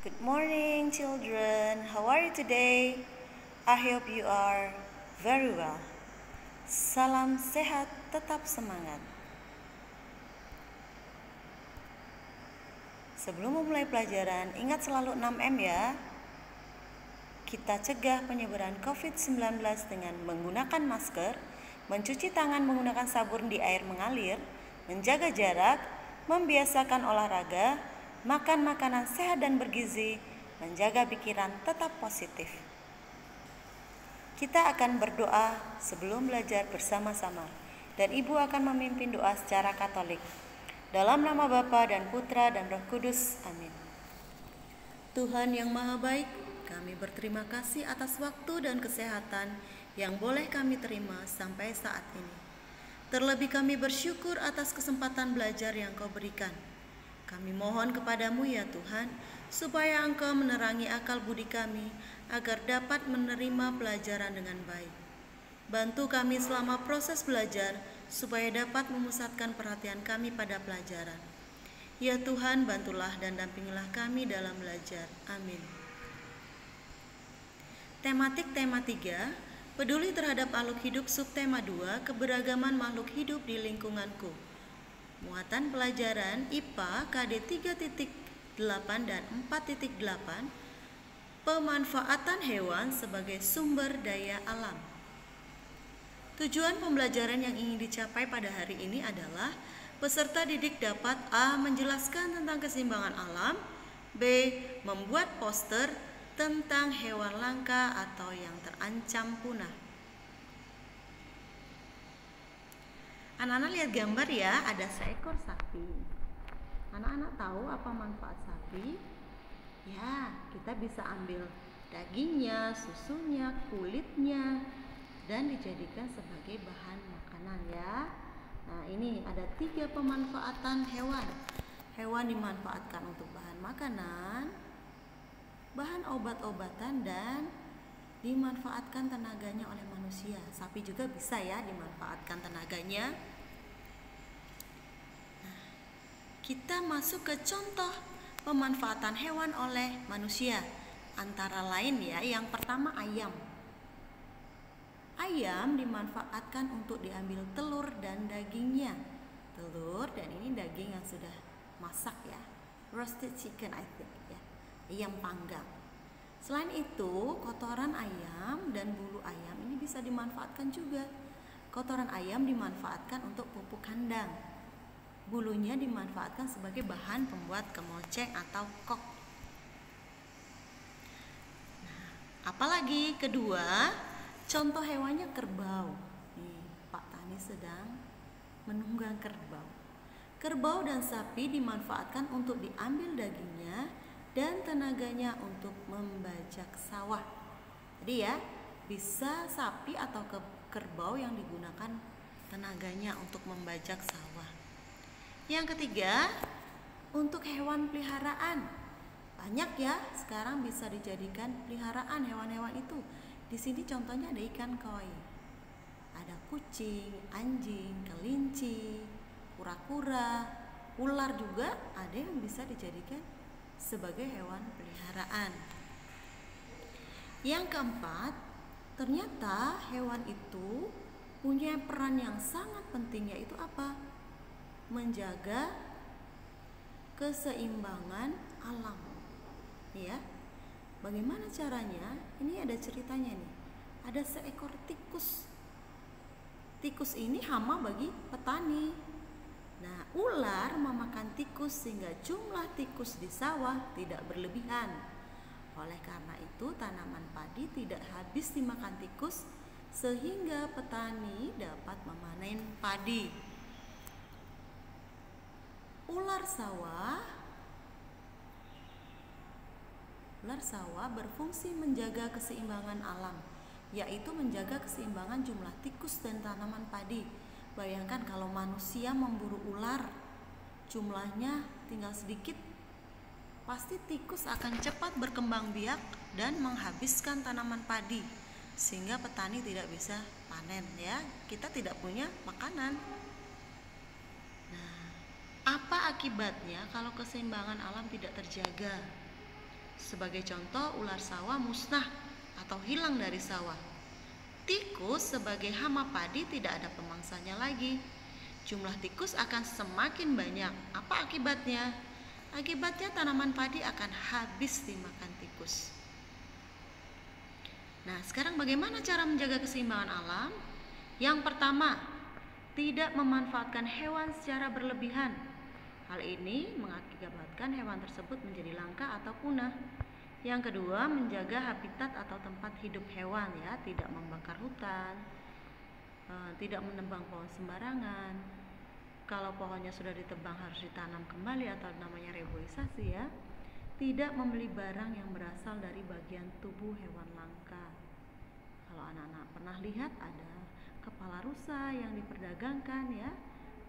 Good morning, children. How are you today? I hope you are very well. Salam sehat, tetap semangat. Sebelum memulai pelajaran, ingat selalu 6M ya. Kita cegah penyebaran COVID-19 dengan menggunakan masker, mencuci tangan menggunakan sabun di air mengalir, menjaga jarak, membiasakan olahraga, makan makanan sehat dan bergizi, menjaga pikiran tetap positif. Kita akan berdoa sebelum belajar bersama-sama, dan Ibu akan memimpin doa secara Katolik. Dalam nama Bapa dan Putra dan Roh Kudus, amin. Tuhan yang Maha Baik, kami berterima kasih atas waktu dan kesehatan yang boleh kami terima sampai saat ini. Terlebih kami bersyukur atas kesempatan belajar yang Kau berikan. Kami mohon kepadamu ya Tuhan, supaya Engkau menerangi akal budi kami, agar dapat menerima pelajaran dengan baik. Bantu kami selama proses belajar, supaya dapat memusatkan perhatian kami pada pelajaran. Ya Tuhan, bantulah dan dampingilah kami dalam belajar. Amin. Tematik tema 3, peduli terhadap makhluk hidup. Subtema 2, keberagaman makhluk hidup di lingkunganku. Muatan pelajaran IPA KD 3.8 dan 4.8, pemanfaatan hewan sebagai sumber daya alam. Tujuan pembelajaran yang ingin dicapai pada hari ini adalah peserta didik dapat A. menjelaskan tentang keseimbangan alam, B. membuat poster tentang hewan langka atau yang terancam punah. Anak-anak lihat gambar ya, ada seekor sapi. Anak-anak tahu apa manfaat sapi? Ya, kita bisa ambil dagingnya, susunya, kulitnya, dan dijadikan sebagai bahan makanan ya. Nah, ini ada 3 pemanfaatan hewan. Hewan dimanfaatkan untuk bahan makanan, bahan obat-obatan, dan dimanfaatkan tenaganya oleh manusia. Sapi juga bisa ya dimanfaatkan tenaganya. Nah, kita masuk ke contoh pemanfaatan hewan oleh manusia. Antara lain ya, yang pertama ayam. Ayam dimanfaatkan untuk diambil telur dan dagingnya. Telur dan ini daging yang sudah masak ya. Roasted chicken I think ya. Ayam panggang. Selain itu, kotoran ayam dan bulu ayam ini bisa dimanfaatkan juga. Kotoran ayam dimanfaatkan untuk pupuk kandang. Bulunya dimanfaatkan sebagai bahan pembuat kemoceng atau kok. Nah, apalagi kedua, contoh hewannya kerbau. Nih, Pak Tani sedang menunggang kerbau. Kerbau dan sapi dimanfaatkan untuk diambil dagingnya dan tenaganya untuk membajak sawah. Jadi ya, bisa sapi atau kerbau yang digunakan tenaganya untuk membajak sawah. Yang ketiga, untuk hewan peliharaan. Banyak ya, sekarang bisa dijadikan peliharaan hewan-hewan itu. Di sini contohnya ada ikan koi, ada kucing, anjing, kelinci, kura-kura, ular juga ada yang bisa dijadikan sebagai hewan peliharaan. Yang keempat, ternyata hewan itu punya peran yang sangat penting, yaitu apa? Menjaga keseimbangan alam. Ya. Bagaimana caranya? Ini ada ceritanya nih. Ada seekor tikus. Tikus ini hama bagi petani. Nah, ular memakan tikus sehingga jumlah tikus di sawah tidak berlebihan. Oleh karena itu, tanaman padi tidak habis dimakan tikus sehingga petani dapat memanen padi. Ular sawah berfungsi menjaga keseimbangan alam, yaitu menjaga keseimbangan jumlah tikus dan tanaman padi. Bayangkan kalau manusia memburu ular, jumlahnya tinggal sedikit, pasti tikus akan cepat berkembang biak dan menghabiskan tanaman padi, sehingga petani tidak bisa panen ya. Kita tidak punya makanan. Nah, apa akibatnya kalau keseimbangan alam tidak terjaga? Sebagai contoh, ular sawah musnah atau hilang dari sawah. Tikus sebagai hama padi tidak ada pemangsanya lagi. Jumlah tikus akan semakin banyak. Apa akibatnya? Akibatnya tanaman padi akan habis dimakan tikus. Nah, sekarang bagaimana cara menjaga keseimbangan alam? Yang pertama, tidak memanfaatkan hewan secara berlebihan. Hal ini mengakibatkan hewan tersebut menjadi langka atau punah. Yang kedua, menjaga habitat atau tempat hidup hewan, ya, tidak membakar hutan, tidak menebang pohon sembarangan. Kalau pohonnya sudah ditebang harus ditanam kembali atau namanya reboisasi, ya. Tidak membeli barang yang berasal dari bagian tubuh hewan langka. Kalau anak-anak pernah lihat ada kepala rusa yang diperdagangkan, ya,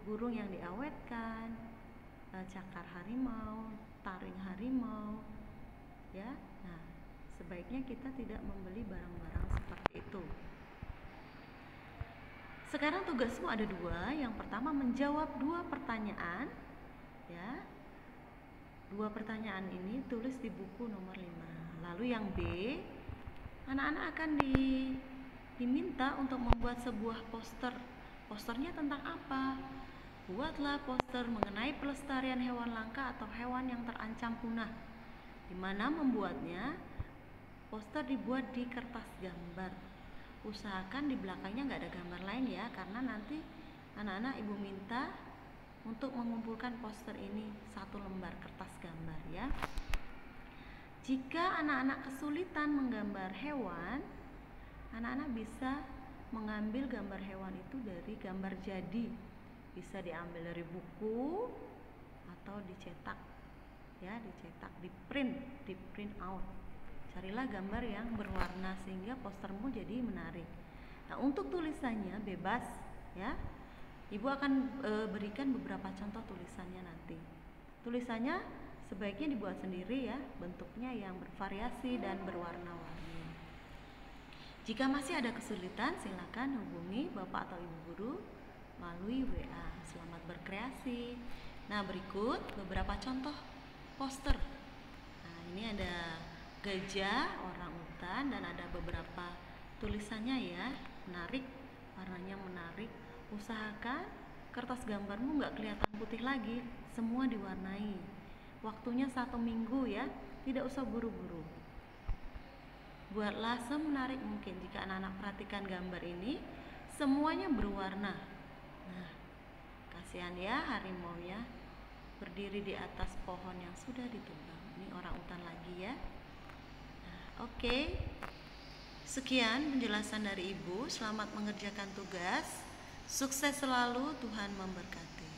burung yang diawetkan, cakar harimau, taring harimau, ya. Nah, sebaiknya kita tidak membeli barang-barang seperti itu. Sekarang tugasmu ada 2. Yang pertama, menjawab 2 pertanyaan, ya. 2 pertanyaan ini tulis di buku nomor 5. Lalu yang B, anak-anak akan diminta untuk membuat sebuah poster. Posternya tentang apa? Buatlah poster mengenai pelestarian hewan langka atau hewan yang terancam punah. Di mana membuatnya, poster dibuat di kertas gambar. Usahakan di belakangnya nggak ada gambar lain, ya, karena nanti anak-anak ibu minta untuk mengumpulkan poster ini 1 lembar kertas gambar, ya. Jika anak-anak kesulitan menggambar hewan, anak-anak bisa mengambil gambar hewan itu dari gambar jadi. Bisa diambil dari buku atau dicetak, ya, dicetak, di print out. Carilah gambar yang berwarna sehingga postermu jadi menarik. Nah, untuk tulisannya bebas, ya. Ibu akan berikan beberapa contoh tulisannya nanti. Tulisannya sebaiknya dibuat sendiri, ya, bentuknya yang bervariasi dan berwarna-warni. Jika masih ada kesulitan, silakan hubungi Bapak atau Ibu guru melalui WA. Selamat berkreasi. Nah, berikut beberapa contoh poster. Nah, ini ada gajah, orangutan, dan ada beberapa tulisannya, ya. Menarik, warnanya menarik. Usahakan kertas gambarmu nggak kelihatan putih lagi, semua diwarnai. Waktunya 1 minggu, ya, tidak usah buru-buru. Buatlah semenarik mungkin. Jika anak-anak perhatikan gambar ini, semuanya berwarna. Nah, kasihan, ya, harimaunya berdiri di atas pohon yang sudah ditebang. Ini orangutan lagi, ya. Nah, oke. Sekian penjelasan dari Ibu. Selamat mengerjakan tugas. Sukses selalu, Tuhan memberkati.